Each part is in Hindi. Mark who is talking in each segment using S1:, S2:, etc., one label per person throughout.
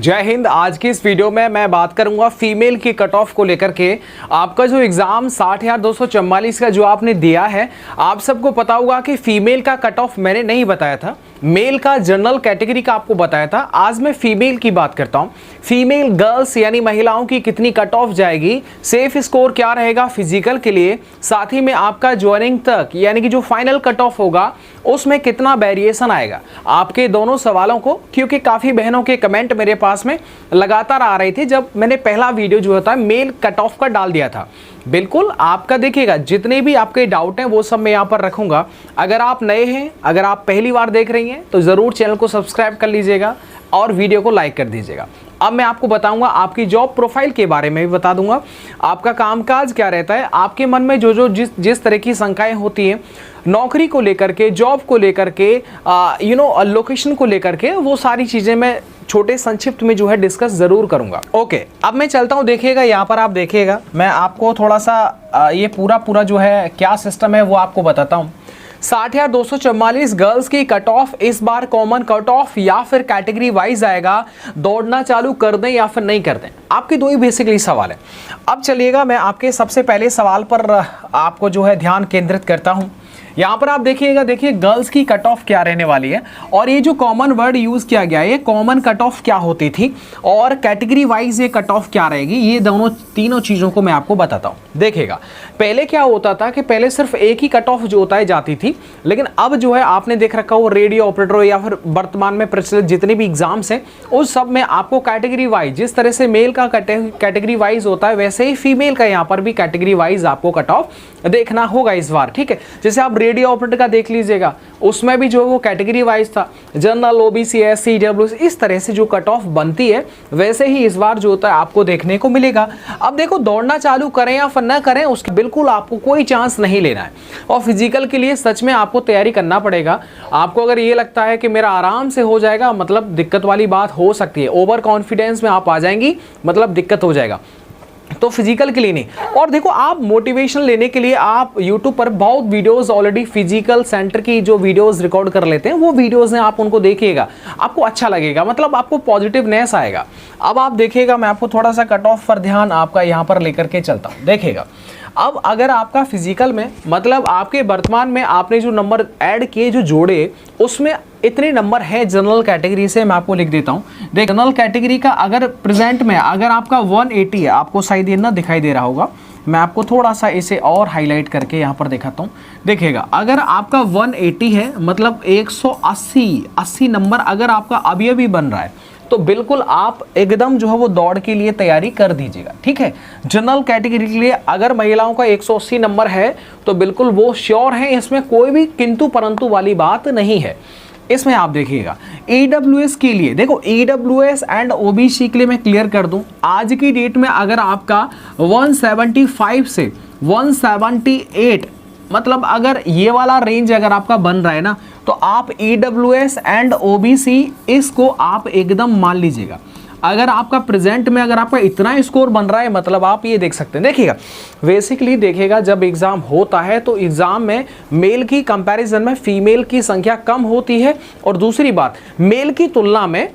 S1: जय हिंद। आज की इस वीडियो में मैं बात करूंगा फीमेल की कट ऑफ को लेकर के। आपका जो एग्जाम 60,244 का जो आपने दिया है, आप सबको पता होगा कि फीमेल का कट ऑफ मैंने नहीं बताया था, मेल का जनरल कैटेगरी का आपको बताया था। आज मैं फीमेल की बात करता हूं। फीमेल गर्ल्स यानी महिलाओं की कितनी कट ऑफ जाएगी, सेफ स्कोर क्या रहेगा फिजिकल के लिए, साथ ही में आपका ज्वाइनिंग तक यानी कि जो फाइनल कट ऑफ होगा उसमें कितना वेरिएशन आएगा। आपके दोनों सवालों को, क्योंकि काफ़ी बहनों के कमेंट मेरे पास में लगातार आ रहे थे जब मैंने पहला वीडियो जो होता है मेल कट ऑफ का डाल दिया था। बिल्कुल आपका देखिएगा, जितने भी आपके डाउट हैं वो सब मैं यहाँ पर रखूंगा। अगर आप नए हैं, अगर आप पहली बार देख रही हैं तो ज़रूर चैनल को सब्सक्राइब कर लीजिएगा और वीडियो को लाइक कर दीजिएगा। अब मैं आपको बताऊंगा आपकी जॉब प्रोफाइल के बारे में भी बता दूंगा, आपका कामकाज क्या रहता है, आपके मन में जो जिस तरह की शंकाएं होती हैं नौकरी को लेकर के, जॉब को लेकर के, लोकेशन को लेकर के, वो सारी चीज़ें मैं छोटे संक्षिप्त में जो है डिस्कस जरूर करूंगा। ओके, अब मैं चलता हूं। देखिएगा यहाँ पर, आप देखिएगा मैं आपको थोड़ा सा ये पूरा जो है क्या सिस्टम है वो आपको बताता हूं। 60,244 गर्ल्स की कट ऑफ इस बार कॉमन कट ऑफ या फिर कैटेगरी वाइज आएगा। दौड़ना चालू कर दें या फिर नहीं कर दें, आपके दो ही बेसिकली सवाल है। अब चलिएगा मैं आपके सबसे पहले सवाल पर आपको जो है ध्यान केंद्रित करता हूं। यहाँ पर आप देखिएगा, देखिए गर्ल्स की कट ऑफ क्या रहने वाली है और ये जो कॉमन वर्ड यूज किया गया है ये कॉमन कट ऑफ क्या होती थी और कैटेगरी वाइज ये कट ऑफ क्या रहेगी, ये तीनों चीज़ों को मैं आपको बताता हूँ। देखिएगा पहले क्या होता था कि पहले सिर्फ एक ही कट ऑफ जो होता है जाती थी, लेकिन अब जो है आपने देख रखा हो रेडियो ऑपरेटर या फिर वर्तमान में प्रचलित जितने भी एग्जाम्स हैं उस सब में आपको कैटेगरी वाइज, जिस तरह से मेल का कैटेगरी वाइज होता है वैसे ही फीमेल का यहाँ पर भी कैटेगरी वाइज आपको कट ऑफ देखना होगा इस बार। ठीक है, जैसे आप रेडियो ऑपरेटर का देख लीजिएगा, उसमें भी जो वो कैटेगरी वाइज था, जनरल, ओबीसी, एससी, डब्ल्यूसी, इस तरह से जो कट ऑफ बनती है वैसे ही इस बार जो होता है आपको देखने को मिलेगा। अब देखो, दौड़ना चालू करें या फिर न करें उसके बिल्कुल आपको कोई चांस नहीं लेना है और फिजिकल के लिए सच में आपको तैयारी करना पड़ेगा। आपको अगर ये लगता है कि मेरा आराम से हो जाएगा, मतलब दिक्कत वाली बात हो सकती है। ओवर कॉन्फिडेंस में आप आ जाएंगी, मतलब दिक्कत हो जाएगा, तो फिजिकल के लिए नहीं। और देखो, आप मोटिवेशन लेने के लिए आप YouTube पर बहुत वीडियोस ऑलरेडी फिजिकल सेंटर की जो वीडियोस रिकॉर्ड कर लेते हैं, वो वीडियोस हैं, आप उनको देखिएगा, आपको अच्छा लगेगा, मतलब आपको पॉजिटिवनेस आएगा। अब आप देखिएगा, मैं आपको थोड़ा सा कट ऑफ पर ध्यान आपका यहाँ पर लेकर के चलता हूँ। देखिएगा, अब अगर आपका फिजिकल में, मतलब आपके वर्तमान में आपने जो नंबर ऐड किए, जो जोड़े, उसमें इतने नंबर है जनरल कैटेगरी से, मैं आपको लिख देता हूँ। देख, जनरल कैटेगरी का अगर प्रेजेंट में अगर आपका 180 है, आपको शायद ये ना दिखाई दे रहा होगा, मैं आपको थोड़ा सा इसे और हाईलाइट करके यहाँ पर दिखाता हूँ। देखिएगा, अगर आपका 180 है, मतलब 180 नंबर अगर आपका अभी बन रहा है, तो बिल्कुल आप एकदम जो है वो दौड़ के लिए तैयारी कर दीजिएगा। ठीक है, जनरल कैटेगरी के लिए अगर महिलाओं का 180 नंबर है तो बिल्कुल वो श्योर है, इसमें कोई भी किंतु परंतु वाली बात नहीं है। इसमें आप देखिएगा EWS के लिए, देखो EWS एंड OBC के लिए मैं क्लियर कर दूं, आज की डेट में अगर आपका 175 से 178, मतलब अगर ये वाला रेंज अगर आपका बन रहा है ना, तो आप EWS एंड OBC इसको आप एकदम मान लीजिएगा। अगर आपका प्रेजेंट में अगर आपका इतना स्कोर बन रहा है, मतलब आप ये देख सकते हैं। देखिएगा, बेसिकली देखिएगा, जब एग्जाम होता है तो एग्जाम में मेल की कंपैरिजन में फीमेल की संख्या कम होती है, और दूसरी बात, मेल की तुलना में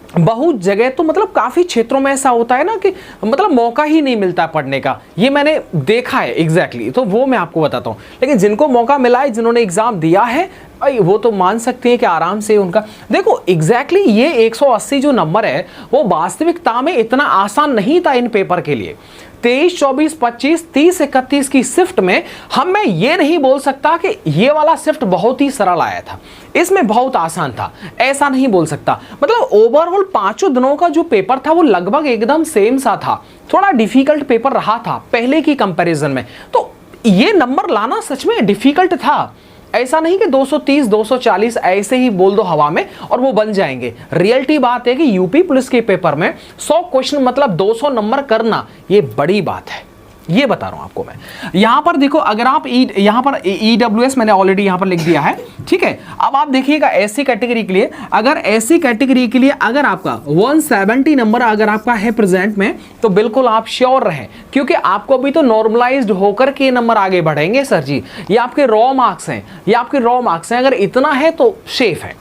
S1: बहुत जगह तो मतलब काफ़ी क्षेत्रों में ऐसा होता है ना कि मतलब मौका ही नहीं मिलता पढ़ने का, ये मैंने देखा है एग्जैक्टली, तो वो मैं आपको बताता हूँ। लेकिन जिनको मौका मिला है, जिन्होंने एग्ज़ाम दिया है, वो तो मान सकते हैं कि आराम से उनका, देखो एग्जैक्टली ये 180 जो नंबर है वो वास्तविकता में इतना आसान नहीं था इन पेपर के लिए। 23, 24, 25, 30, 31 की शिफ्ट में मैं ये नहीं बोल सकता कि ये वाला शिफ्ट बहुत ही सरल आया था, इसमें बहुत आसान था, ऐसा नहीं बोल सकता। मतलब ओवरऑल 5 दिनों का जो पेपर था वो लगभग एकदम सेम सा था, थोड़ा डिफिकल्ट पेपर रहा था पहले की कंपैरिजन में, तो ये नंबर लाना सच में डिफिकल्ट था। ऐसा नहीं कि 230, 240 ऐसे ही बोल दो हवा में और वो बन जाएंगे। रियलिटी बात है कि यूपी पुलिस के पेपर में 100 क्वेश्चन मतलब 200 नंबर करना ये बड़ी बात है, ये बता रहा हूं आपको मैं। यहां पर देखो, अगर आप यहां पर EWS मैंने ऑलरेडी यहां पर लिख दिया है। ठीक है, अब आप देखिएगा एससी कैटेगरी के लिए, अगर एससी कैटेगरी के लिए अगर आपका 170 नंबर अगर आपका है प्रेजेंट में, तो बिल्कुल आप श्योर रहें, क्योंकि आपको अभी तो नॉर्मलाइज्ड होकर के नंबर आगे बढ़ेंगे। सर जी, ये आपके रॉ मार्क्स हैं, ये आपके रॉ मार्क्स हैं, अगर इतना है तो सेफ है।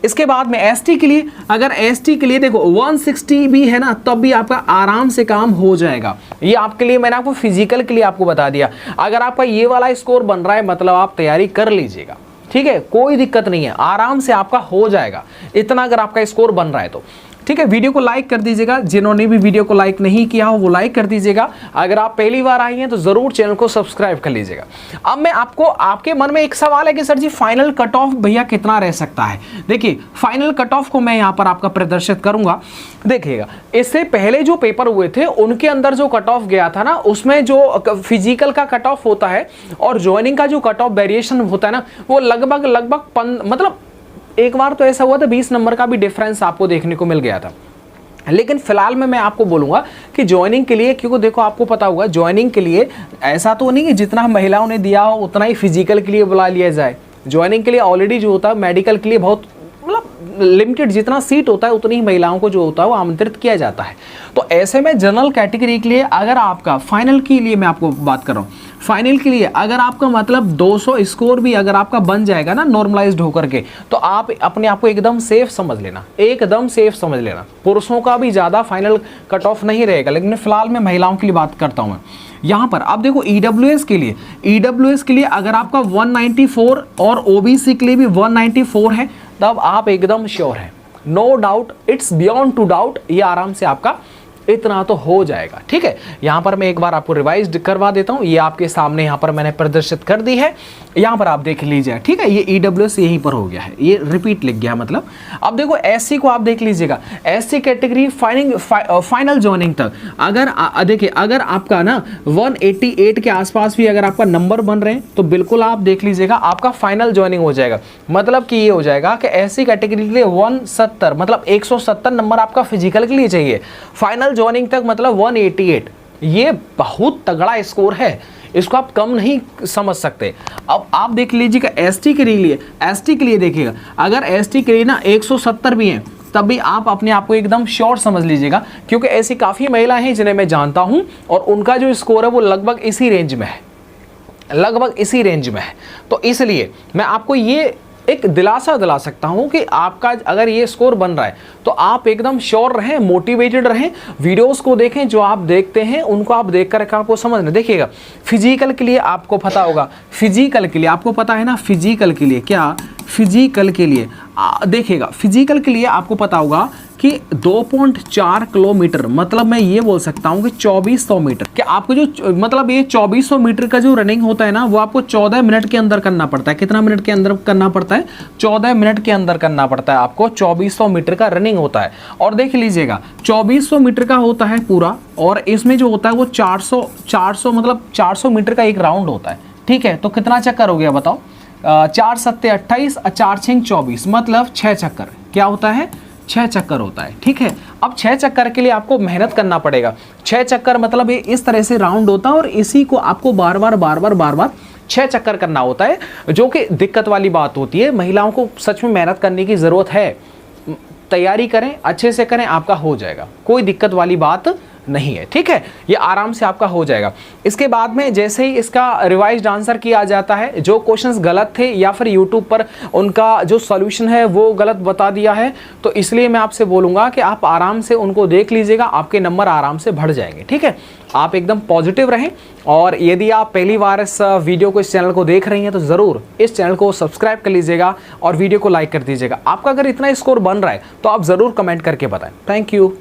S1: इसके बाद में एसटी के लिए, अगर एसटी के लिए देखो 160 भी है ना, तब भी आपका आराम से काम हो जाएगा। ये आपके लिए मैंने आपको फिजिकल के लिए आपको बता दिया। अगर आपका ये वाला स्कोर बन रहा है मतलब आप तैयारी कर लीजिएगा, ठीक है, कोई दिक्कत नहीं है, आराम से आपका हो जाएगा इतना अगर आपका स्कोर बन रहा है तो। ठीक है, वीडियो को लाइक कर दीजिएगा, जिन्होंने भी वीडियो को लाइक नहीं किया हो वो लाइक कर दीजिएगा। अगर आप पहली बार आई हैं तो जरूर चैनल को सब्सक्राइब कर लीजिएगा। अब मैं आपको, आपके मन में एक सवाल है कि सर जी फाइनल कट ऑफ भैया कितना रह सकता है। देखिए फाइनल कट ऑफ को मैं यहाँ पर आपका प्रदर्शित करूंगा। देखिएगा इससे पहले जो पेपर हुए थे उनके अंदर जो कट ऑफ गया था ना, उसमें जो फिजिकल का कट ऑफ होता है और ज्वाइनिंग का जो कट ऑफ वेरिएशन होता है ना, वो लगभग मतलब एक बार तो ऐसा हुआ था 20 नंबर का भी डिफरेंस आपको देखने को मिल गया था। लेकिन फिलहाल में मैं आपको बोलूंगा कि ज्वाइनिंग के लिए, क्योंकि देखो आपको पता होगा ज्वाइनिंग के लिए ऐसा तो नहीं कि जितना महिलाओं ने दिया हो उतना ही फिजिकल के लिए बुला लिया जाए। ज्वाइनिंग के लिए ऑलरेडी जो होता है मेडिकल के लिए बहुत मतलब लिमिटेड, जितना सीट होता है उतनी ही महिलाओं को जो होता है वो आमंत्रित किया जाता है। तो ऐसे में जनरल कैटेगरी के लिए अगर आपका फाइनल के लिए मैं आपको बात कर रहा हूँ, फाइनल के लिए अगर आपका मतलब 200 स्कोर भी अगर आपका बन जाएगा ना नॉर्मलाइज्ड होकर के, तो आप अपने आप को एकदम सेफ समझ लेना, एकदम सेफ समझ लेना। पुरुषों का भी ज़्यादा फाइनल कट ऑफ नहीं रहेगा, लेकिन फिलहाल मैं महिलाओं के लिए बात करता हूँ। यहाँ पर आप देखो ईडब्ल्यूएस के लिए अगर आपका 194 और ओबीसी के लिए भी 194 है, तब आप एकदम श्योर हैं, no doubt, it's beyond to doubt, ये आराम से आपका इतना तो हो जाएगा। ठीक है, यहाँ पर मैं एक बार आपको रिवाइज करवा देता हूँ, ये आपके सामने यहाँ पर मैंने प्रदर्शित कर दी है, यहाँ पर आप देख लीजिए। ठीक है, ये ईडब्ल्यूएस यहीं पर हो गया है, ये रिपीट लिख गया मतलब। अब देखो एससी को आप देख लीजिएगा, एससी कैटेगरी फाइनल ज्वाइनिंग तक अगर देखिए अगर आपका ना 188 के आसपास भी अगर आपका नंबर बन रहे हैं तो बिल्कुल आप देख लीजिएगा आपका फाइनल ज्वाइनिंग हो जाएगा। मतलब कि ये हो जाएगा कि एससी कैटेगरी के लिए 170 मतलब 170 नंबर आपका फिजिकल के लिए चाहिए, फाइनल ज्वाइनिंग तक मतलब 188। ये बहुत तगड़ा स्कोर है, इसको आप कम नहीं समझ सकते। अब आप देख लीजिएगा एसटी के लिए देखिएगा, अगर एसटी के लिए ना 170 भी हैं तब भी आप अपने आप को एकदम श्योर समझ लीजिएगा, क्योंकि ऐसी काफ़ी महिलाएं हैं जिन्हें मैं जानता हूं और उनका जो स्कोर है वो लगभग इसी रेंज में है, तो इसलिए मैं आपको ये एक दिलासा दिला सकता हूं कि आपका अगर ये स्कोर बन रहा है तो आप एकदम श्योर रहें, मोटिवेटेड रहें, वीडियोस को देखें, जो आप देखते हैं उनको आप देख कर आपको समझना। देखिएगा फिजिकल के लिए आपको पता होगा, फिजिकल के लिए आपको पता है ना, फिजिकल के लिए क्या, फिजिकल के लिए देखिएगा फिजिकल के लिए आपको पता होगा कि 2.4 किलोमीटर मतलब मैं ये बोल सकता हूँ कि 2400 मीटर कि आपको जो मतलब ये 2400 मीटर का जो रनिंग होता है ना वो आपको 14 मिनट के अंदर करना पड़ता है। कितना मिनट के अंदर करना पड़ता है? 14 मिनट के अंदर करना पड़ता है आपको। 2400 मीटर का रनिंग होता है और देख लीजिएगा 2400 मीटर का होता है पूरा, और इसमें जो होता है वो 400 मतलब 400 मीटर का एक राउंड होता है। ठीक है, तो कितना चक्कर हो गया बताओ? 4 सत्ते 28 और 4 छिंग 24 मतलब 6 चक्कर क्या होता है? 6 चक्कर होता है। ठीक है, अब 6 चक्कर के लिए आपको मेहनत करना पड़ेगा। 6 चक्कर मतलब ये इस तरह से राउंड होता है और इसी को आपको बार बार 6 चक्कर करना होता है, जो कि दिक्कत वाली बात होती है। महिलाओं को सच में मेहनत करने की ज़रूरत है, तैयारी करें, अच्छे से करें, आपका हो जाएगा, कोई दिक्कत वाली बात नहीं है। ठीक है, ये आराम से आपका हो जाएगा। इसके बाद में जैसे ही इसका रिवाइज्ड आंसर किया जाता है, जो क्वेश्चंस गलत थे या फिर यूट्यूब पर उनका जो सॉल्यूशन है वो गलत बता दिया है, तो इसलिए मैं आपसे बोलूँगा कि आप आराम से उनको देख लीजिएगा, आपके नंबर आराम से बढ़ जाएंगे। ठीक है, आप एकदम पॉजिटिव रहें, और यदि आप पहली बार इस वीडियो को, इस चैनल को देख रही हैं तो ज़रूर इस चैनल को सब्सक्राइब कर लीजिएगा और वीडियो को लाइक कर दीजिएगा। आपका अगर इतना स्कोर बन रहा है तो आप ज़रूर कमेंट करके बताएं। Thank you.